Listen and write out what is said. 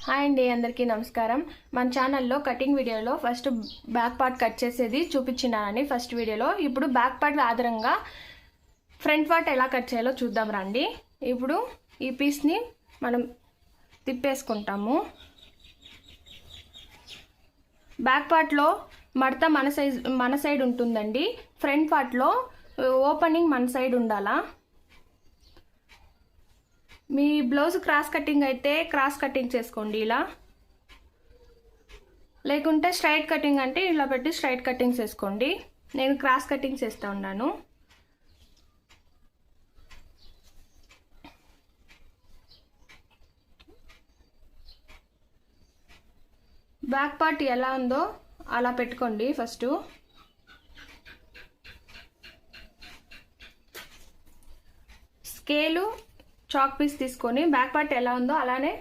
Hi అండి, అందరికీ నమస్కారం. మన ఛానల్లో కటింగ్ వీడియోలో ఫస్ట్ బ్యాక్ పార్ట్ కట్ చేసేది చూపించినానని ఫస్ట్ వీడియోలో. ఇప్పుడు బ్యాక్ పార్ట్ ఆధారంగా ఫ్రంట్ పార్ట్ ఎలా కట్ చేయాలో చూద్దాం రండి. ఇప్పుడు ఈ పీస్ని మనం తిప్పేసుకుంటాము. బ్యాక్ పార్ట్లో మడత మన సైడ్ ఉంటుందండి. ఫ్రంట్ పార్ట్లో ఓపెనింగ్ మన సైడ్ ఉండాలా. మీ బ్లౌజ్ క్రాస్ కటింగ్ అయితే క్రాస్ కటింగ్ చేసుకోండి ఇలా, లేకుంటే స్ట్రైట్ కటింగ్ అంటే ఇలా పెట్టి స్ట్రైట్ కటింగ్స్ వేసుకోండి. నేను క్రాస్ కటింగ్స్ వేస్తూ ఉన్నాను. బ్యాక్ పార్ట్ ఎలా ఉందో అలా పెట్టుకోండి. ఫస్ట్ స్కేలు చాక్ పీస్ తీసుకొని బ్యాక్ పార్ట్ ఎలా ఉందో అలానే